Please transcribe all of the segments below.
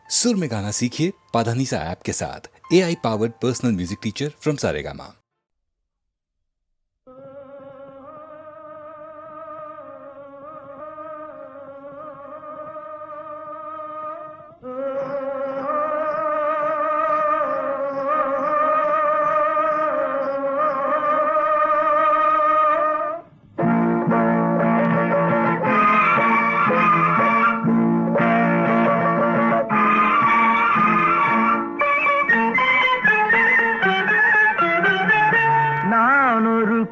सुर में गाना सीखिए पाधानीसा ऐप के साथ। AI powered personal music teacher from Saregama.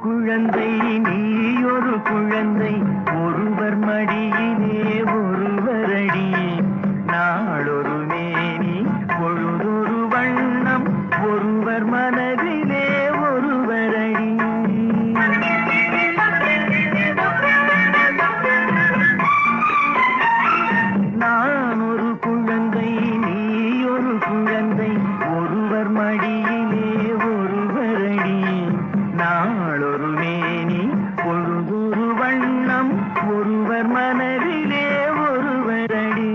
குழந்தை நீ ஒரு குழந்தை ஒருவர் மடியிலே ஒருவரடி நாளொரு மேனி பொழுதொரு வண்ணம் ஒருவர் மனதிலே ஒருவரடி நான் ஒரு குழந்தை நீ ஒரு குழந்தை ஒருவர் மடியிலே ஒருவரடி நாளொரு மேனி பொழுதொரு வண்ணம் ஒருவர் மனதிலே ஒருவரடி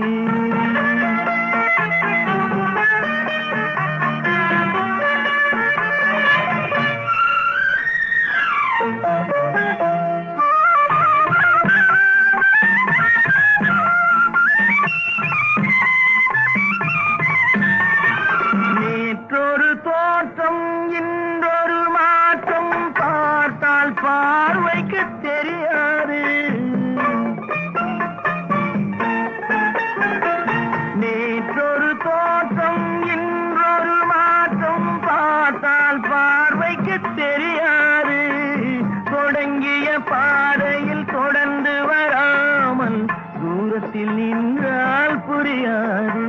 நேற்றொரு தோற்றம் இன்றொரு மாற்றம் பார்த்தால் பார்வைக்கு தெரியாது நேற்றொரு தோற்றம் இன்றொரு மாற்றம் பார்த்தால் பார்வைக்கு தெரியாது தொடங்கிய பாதையில் தொடர்ந்து வராமல் தூரத்தில் நின்றால் புரியாது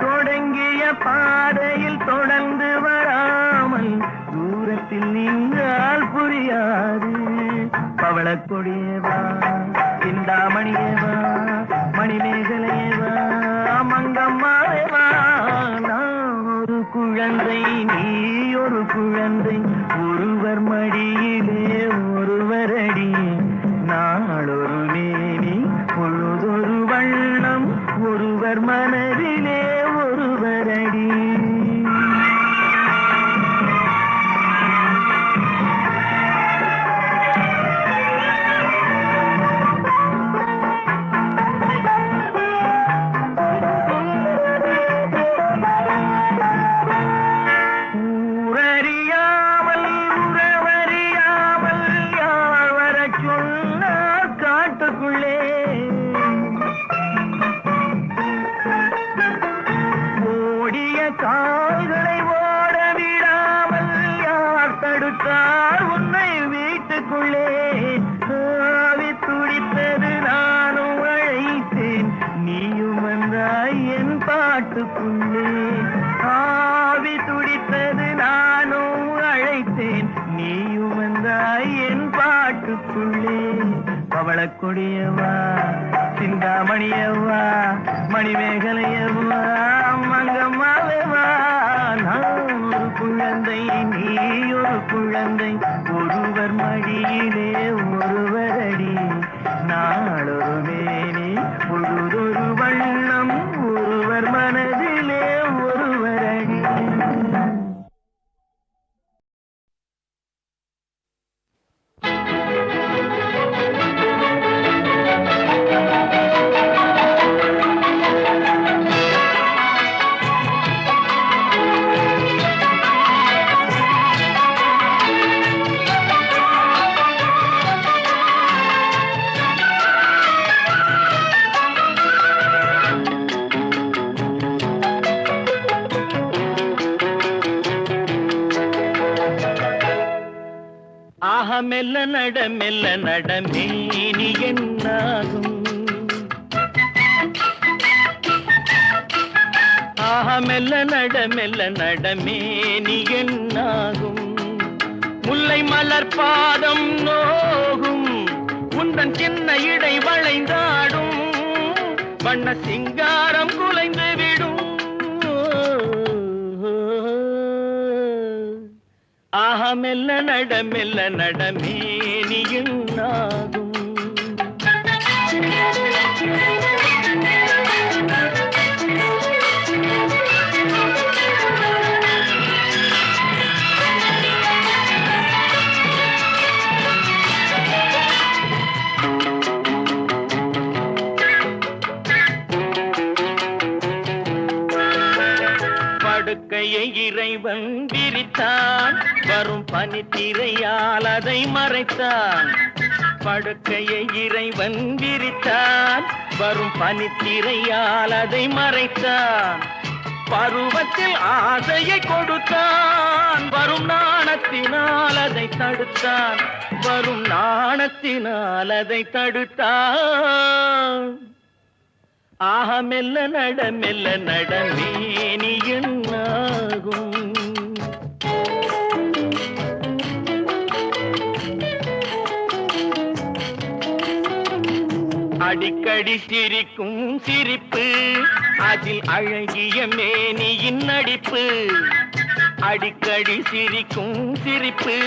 தொடங்கிய பாதையில் தொடர்ந்து வராமல் தூரத்தில் நின்றால் புரியாது பவளக்கொடியேவா சிந்தாமணியேவா மணிமேகலையேவா மங்கம்மாவேவா நான் ஒரு குழந்தை நீ ஒரு குழந்தை ஒருவர் மடியிலே ஒருவரடி நாளொரு மேனி பொழுதொரு வண்ணம் ஒருவர் மனதிலே ஒருவரடி ஊரறியாமல் உறவறியாமல் யார் வரச் சொன்னார் காட்டுக்குள்ளே ஓடிய கால்களை ஓட விடாமல் யார் தடுத்தார் உன்னை வீட்டுக்குள்ளே ஆவி துடித்தது நானும் அழைத்தேன் நீயும் வந்தாய் என் பாட்டுக்குள்ளே ஆவி துடித்தது நானும் அழைத்தேன் நீயும் வந்தாய் என் பாட்டுக்குள்ளே பவளக்கொடியவா சிந்தாமணியவா மணிமேகலையவா மங்கம்மாவேவா நான் ஒரு குழந்தை நீ ஒரு குழந்தை ஒருவர் மடியிலே ஒருவரடி நாளொரு மேனி பொழுதொரு வண்ணம் ஒருவர் மனதிலே ஒருவரடி. மெல்ல நட மேனி என்னாகும் மெல்ல நட மேனி என்னாகும் முல்லை மலர் பாதம் நோகும் உந்தன் சின்ன இடை வளைந்தாடும் வண்ண சிங்காரம் குலைந்து விடும் மெல்ல நட மேனி என்னாகும் படுக்கையை இறைவன் விரித்தான், வரும் பனித்திரையால் அதை மறைத்தான். படுக்கையை இறைவன் விரித்தான், வரும் பனித்திரையால் அதை மறைத்தான். பருவத்தில் ஆசையை கொடுத்தான், வரும் நாணத்தினால் அதை தடுத்தான். வரும் நாணத்தினால் அதை தடுத்தான். ஆஹ மெல்ல நட மேனி என்னாகும். அடிக்கடி சிரிக்கும் சிரிப்பு, அதில் அழகிய மேனியின் நடிப்பு. அடிக்கடி சிரிக்கும் சிரிப்பு,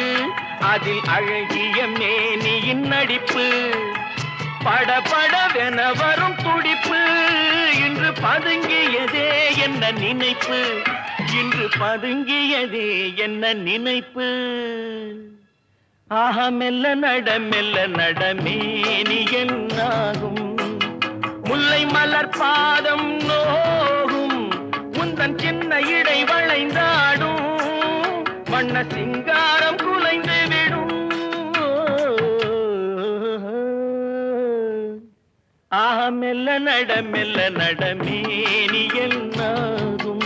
அதில் அழகிய மேனியின் நடிப்பு. படபடவென வரும் துடிப்பு, இன்று பதுங்கியதே என்ன நினைப்பு. இன்று பதுங்கியதே என்ன நினைப்பு. ஆஹா மெல்ல நட மேனி என்னாகும். முல்லை மலர் பாதம் நோகும், உந்தன் சின்ன இடை வளைந்தாடும். வண்ண சிங்காரம் குலைந்து விடும். ஆஹா மெல்ல நட மேனி என்னாகும்.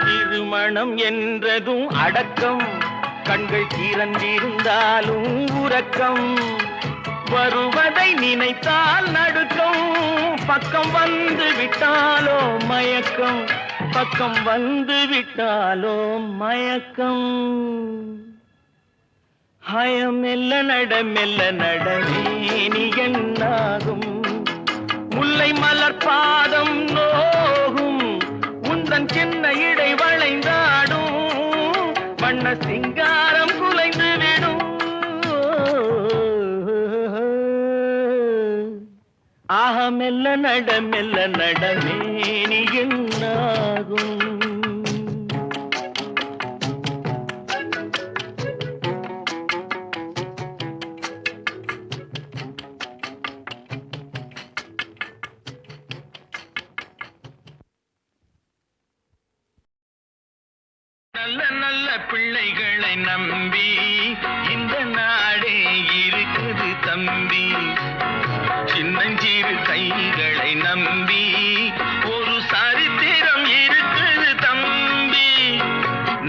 திருமணம் என்றதும் அடக்கம், கண்கள் திறந்திருந்தாலும் உறக்கம். வருவதை நினைத்தால் நடுக்கம், பக்கம் வந்து விட்டாலோ மயக்கம். பக்கம் வந்து விட்டாலோ மயக்கம். ஹயம் மெல்ல நட மேனி என்னாகும். முல்லை மலர் பாதம் நோகும், உந்தன் சின்ன இடை வளைந்தாடும். வண்ண சிங்காரம் குலைந்து விடும். ஆஹ மெல்ல நட மேனி என்னாகும். நல்ல நல்ல பிள்ளைகளை நம்பி இந்த நாடே இருக்குது தம்பி. சின்னஞ்சிறு கைகளை நம்பி ஒரு சரித்திரம் இருக்குது தம்பி.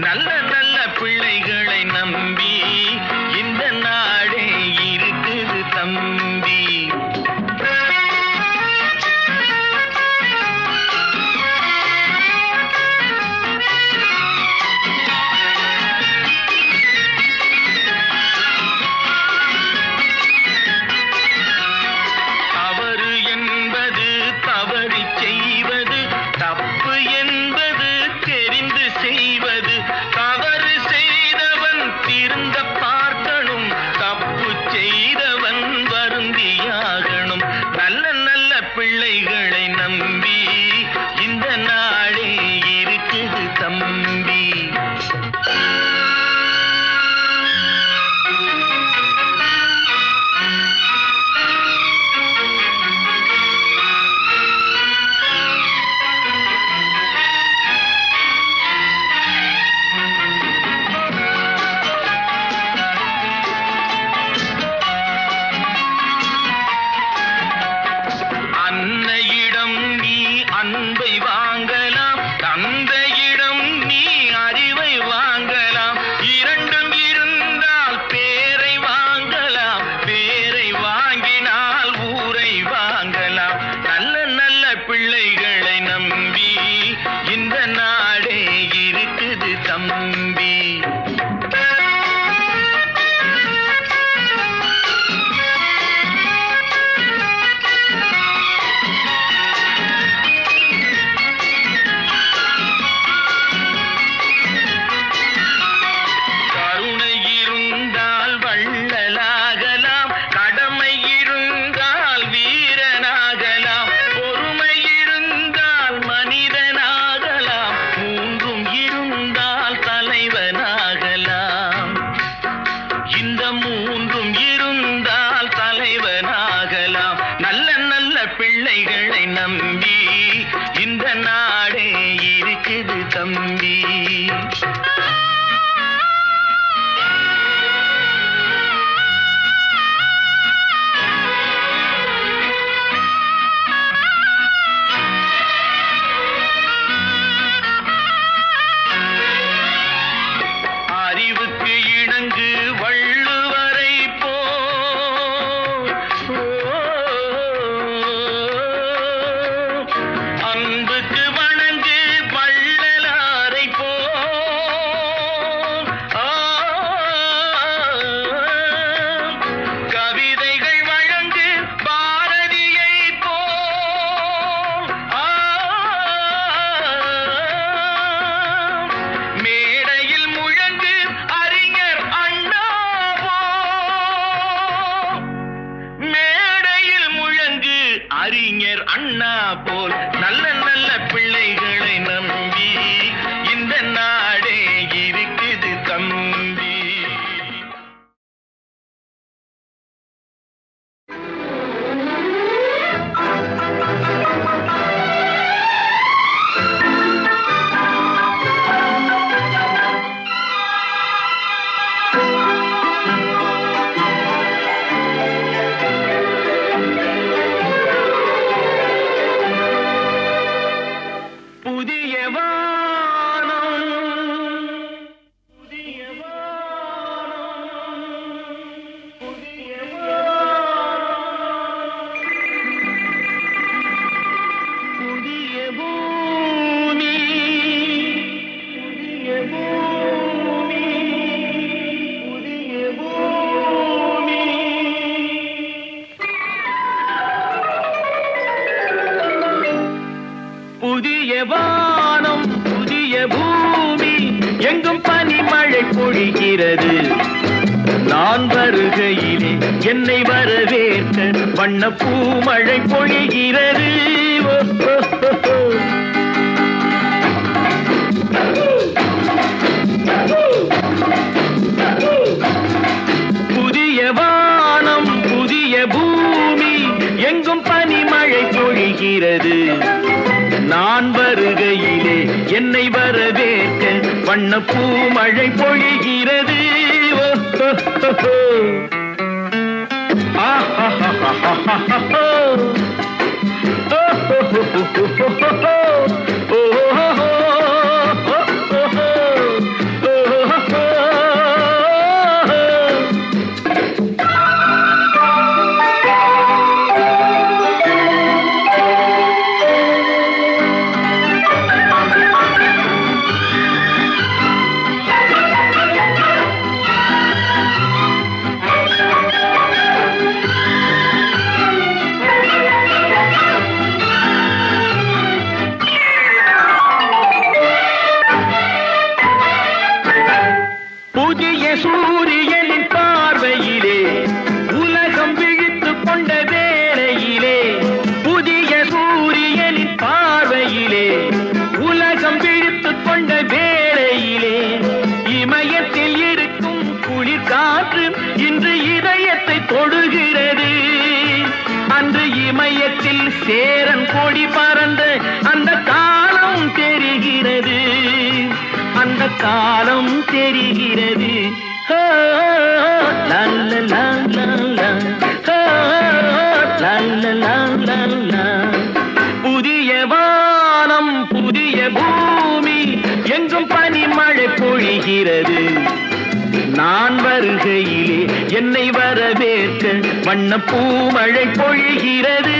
நல்ல நல்ல பிள்ளைகளை நம்பி இந்த நாடே இருக்குது தம்பி. தவறு என்பது தவறி அறிஞர் அண்ணா போல் நல்ல நல்ல பிள்ளைகளை நம்பி இந்த நாடே இருக்குது தம்பி. புதிய வானம் புதிய பூமி எங்கும் பனிமழை பொழிகிறது. நான் வருகையிலே என்னை வரவேற்க வண்ண பூமழை பொழிகிறது. புதிய வானம் புதிய பூமி எங்கும் பனிமழை பொழிகிறது. நான் வருகையிலே என்னை வரவேற்க வண்ண பூமழை பொழிகிறது. சூரியனின் பார்வையிலே உலகம் விழித்து கொண்ட வேளையிலே, புதிய சூரியனின் பார்வையிலே உலகம் விழித்து கொண்ட வேளையிலே, இமயத்தில் இருக்கும் குளிர் காற்று இன்று இதயத்தை தொடுகிறது. அன்று இமயத்தில் சேரன் கொடி பறந்த அந்த காலம் தெரிகிறது. அந்த காலம் தெரிகிறது. புதிய வானம் புதிய பூமி எங்கும் பனிமழை பொழிகிறது. நான் வருகையிலே என்னை வரவேற்க வண்ண பூமழை பொழிகிறது.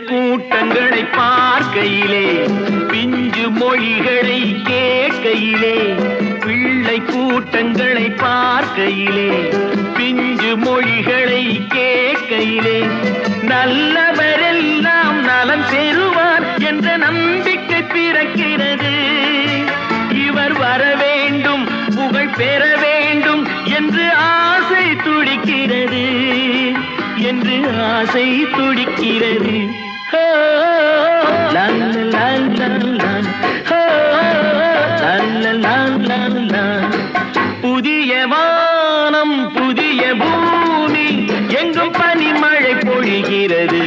கூட்டங்களை பார்க்கையிலே பிஞ்சு மொழிகளை கேட்கையிலே, பிள்ளை கூட்டங்களை பார்க்கையிலே பிஞ்சு மொழிகளை கேட்கையிலே, நல்லவரெல்லாம் நலம் பெறுவார் என்ற நம்பிக்கை பிறக்கிறது. இவர் வர வேண்டும் புகழ் பெற வேண்டும் என்று ஆசை துடிக்கிறது. என்று ஆசை துடிக்கிறது. புதிய வானம் புதிய பூமி எங்கும் பனிமழை பொழிகிறது.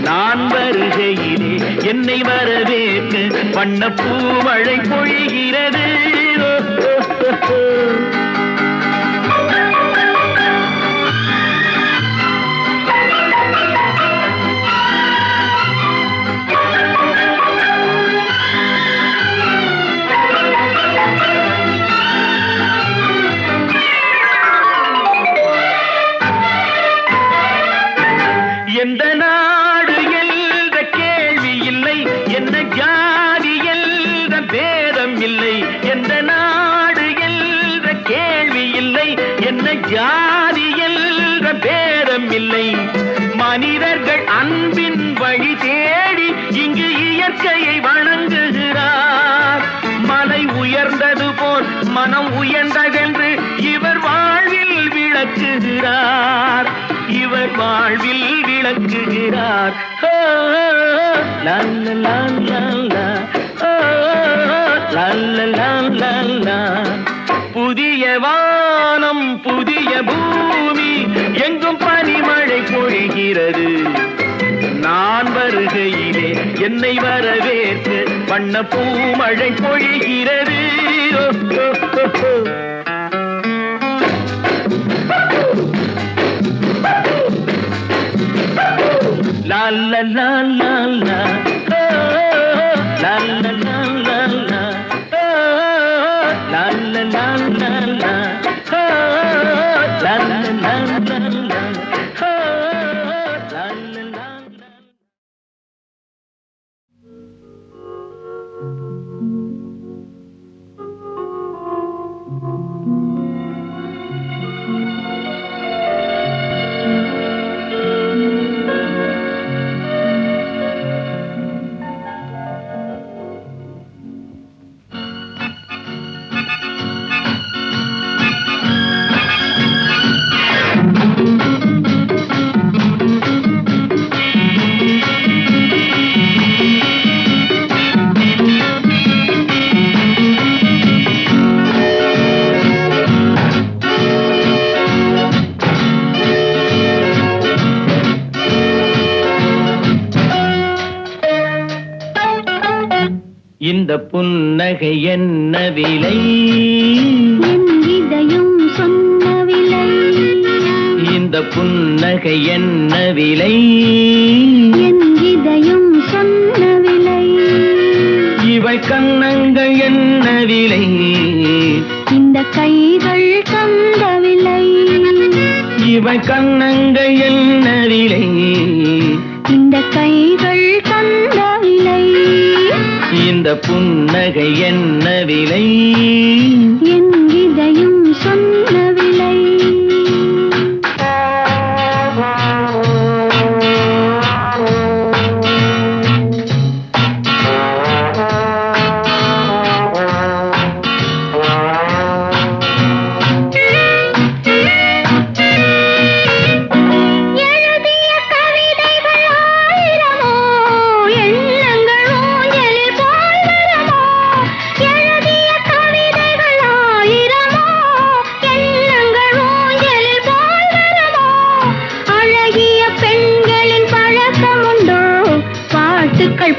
நான் வருகையிலே என்னை வரவேற்க வண்ண பூமழை பொழிகிறது. எந்த நாடு என்ற கேள்வி இல்லை, என்ன ஜாதி என்ற பேதம் ஜாதி என்ற பேதம் இல்லை. மனிதர்கள் அன்பின் வழி தேடி இங்கு இயற்கையை வணங்குகிறார். மலை உயர்ந்தது போல் மனம் உயர்ந்ததென்று இவர் வாழ்வில் விளக்குகிறார். இவர் வாழ்வில் விளக்குகிறார். லா லா லா லா, லா லா லா லா. புதிய வானம் புதிய பூமி எங்கும் பனிமழை பொழிகிறது. நான் வருகையிலே என்னை வரவேற்று வண்ண பூமழை பொழிகிறது. லா லா லா லா லா, லா லா லா லா லா, லா லா லா லா லா, லா லா லா லா லா. இந்த புன்னகை என்ன விலை? என் இதயம் சொன்ன விலை. இந்த புன்னகை என்ன விலை? என் இதயம் சொன்ன விலை. இவள் கன்னங்கள் என்ன விலை? இந்த கைகள் தந்த விலை. இவள் கன்னங்கள் என்ன விலை? இந்த கைகள் தந்த விலை. இந்த புன்னகை என்ன விலை? என் இதயம் சொன்ன விலை.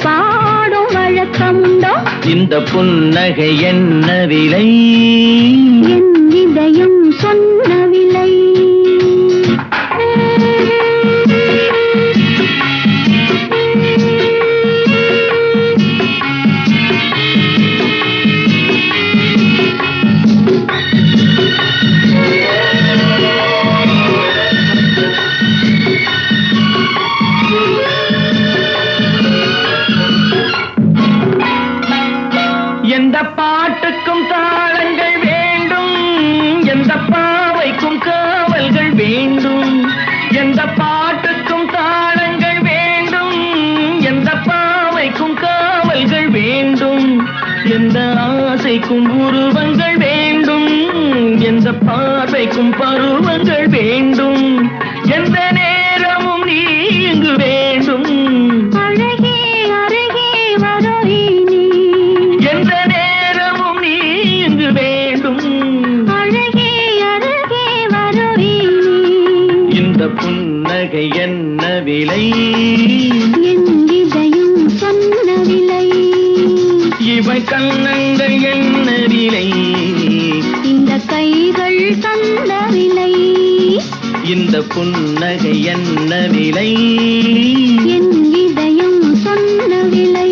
பாடும் வழக்கமுண்டோ? இந்த புன்னகை என்ன விலை? என் இதயம் சொன்ன விலை. எந்த பாட்டுக்கும் தாளங்கள் வேண்டும், எந்த பாவைக்கும் காவல்கள் வேண்டும். எந்த பாட்டுக்கும் தாளங்கள் வேண்டும், எந்த பாவைக்கும் காவல்கள் வேண்டும். எந்த ஆசைக்கும் உருவங்கள் வேண்டும், எந்த பார்வைக்கும் பருவங்கள் வேண்டும். எந்த நேரமும் நீ இங்கு வேண்டும். அழகே அருகே வருவி நீ. எந்த நேரமும் நீ இங்கு வேண்டும். அழகே அருகே வருவி நீ. இந்த புன்னகை என்ன விலை? என் இதயம் சொன்ன விலை. இவை கன்னங்கள் என்ன விலை? இந்த கைகள் தந்த விலை. இந்த புன்னகை என்ன விலை? என் இதயம் சொன்ன விலை.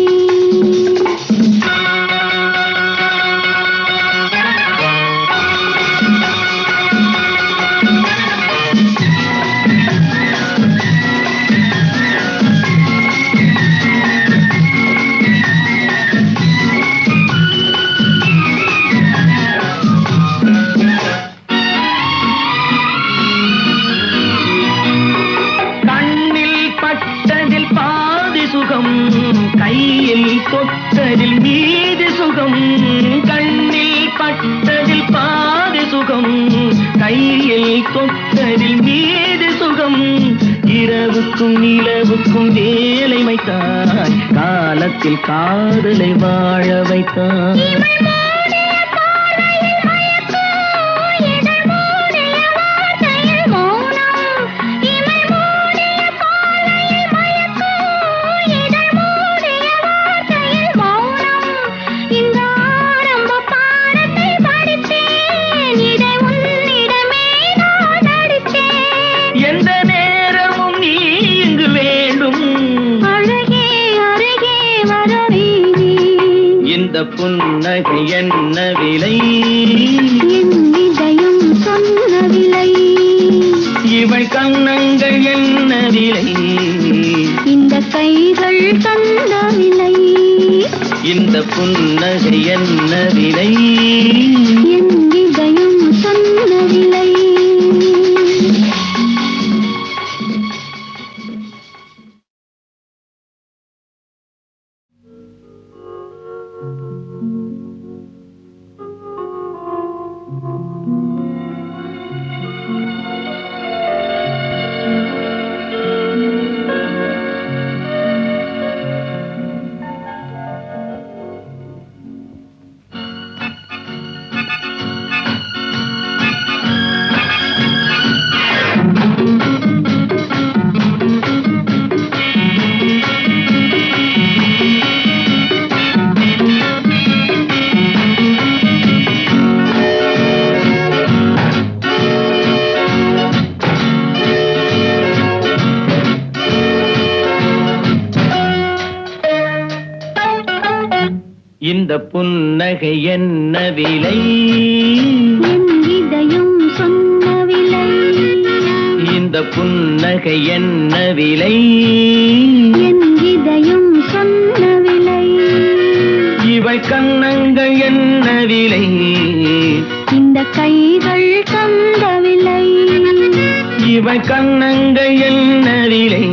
தொட்டதில் மீது சுகம், கண்ணில் பட்டதில் பாதி சுகம், கையில் தொட்டதில் மீது சுகம். இரவுக்கும் நிலவுக்கும் வேலை வைத்தாய், காலத்தில் காதலை வாழ வைத்தாய். புன்னகை என்ன விலை, என் இதயம் சொன்ன விலை. இவள் கண்ணங்கள் என்ன விலை, இந்த கைகள் தந்த விலை. இந்த புன்னகை என்ன விலை, என் இதயம் சொன்ன விலை. இந்த புன்னகை என்ன விலை, என் இதயம் சொன்ன விலை. இந்த புன்னகை என்ன விலை, என் இதயம் சொன்ன விலை. இவள் கண்ணங்கள் என்ன விலை, இந்த கைகள் தந்த விலை. இவள் கண்ணங்கள் என்ன விலை,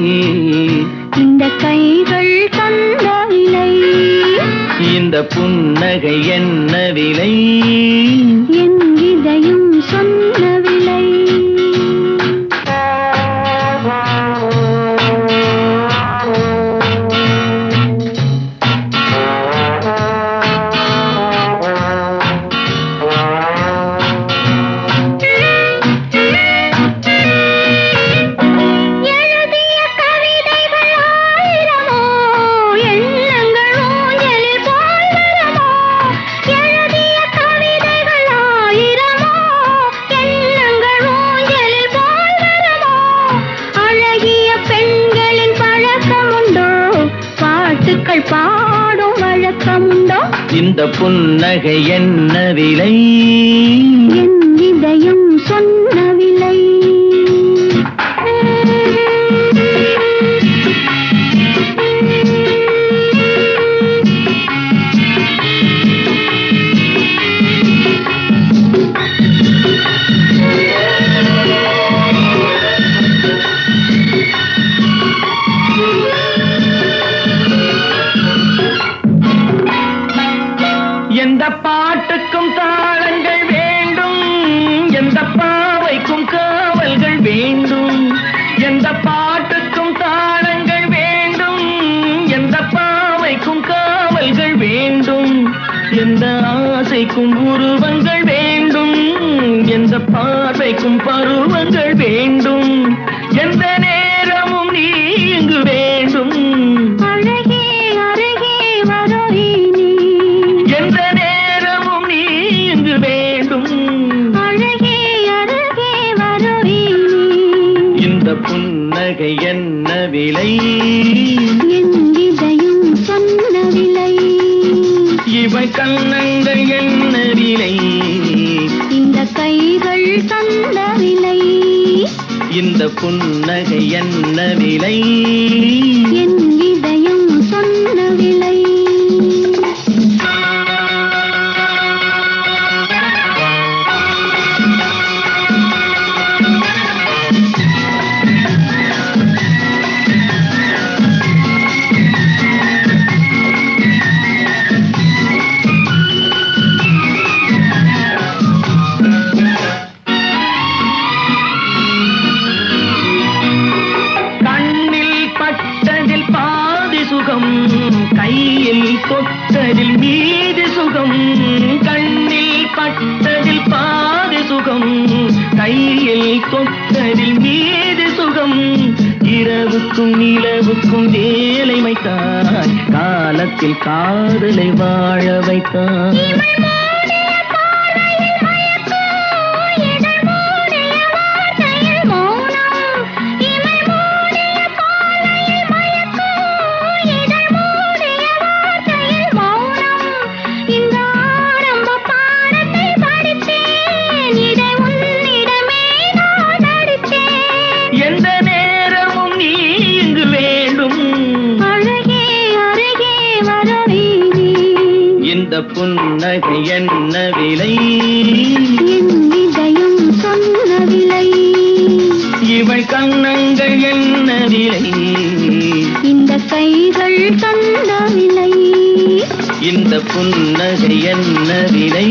இந்த கைகள் தந்த விலை. இந்த புன்னகை என்ன விலை, என் இதயம் சொன்ன விலை. பாடும் வழக்கமுண்டோ? இந்த புன்னகை என்ன விலை, என் இதயம் சொன்ன விலை. எந்த பாட்டுக்கும் தாளங்கள் வேண்டும், எந்த பாவைக்கும் காவல்கள் வேண்டும். எந்த பாட்டுக்கும் தாளங்கள் வேண்டும், எந்த பாவைக்கும் காவல்கள் வேண்டும். எந்த ஆசைக்கும் உருவங்கள் வேண்டும், எந்த பார்வைக்கும் பருவங்கள் வேண்டும். எந்த நேரமும் நீ இங்கு வேண்டும். அழகே அருகே வருவி நீ. எந்த நேரமும் நீ இங்கு வேண்டும். அழகே அருகே வருவி நீ. இந்த புன்னகை என்ன விலை, என் இதயம் சொன்ன விலை. இவை கண்ணங்கள் என்ன விலை, இந்த கைகள் தந்த விலை. இந்த புன்னகை என்ன விலை, என் இதயம் சொன்ன விலை. தொட்டதில் மீது சுகம், கண்ணில் பட்டதில் பாதி சுகம், கையில் தொட்டதில் மீது சுகம். இரவுக்கும் நிலவுக்கும் வேலை வைத்தாய், காலத்தில் காதலை வாழ வைத்தாய். எந்த நேரமும் நீ இங்கு வேண்டும், அழகே அருகே வரவேனே. இந்த புன்னகை என்ன விலை, என் இதயம் சொன்ன விலை. இவள் கண்ணங்கள் என்ன விலை, இந்த கைகள் தந்த விலை. இந்த புன்னகை என்ன விலை.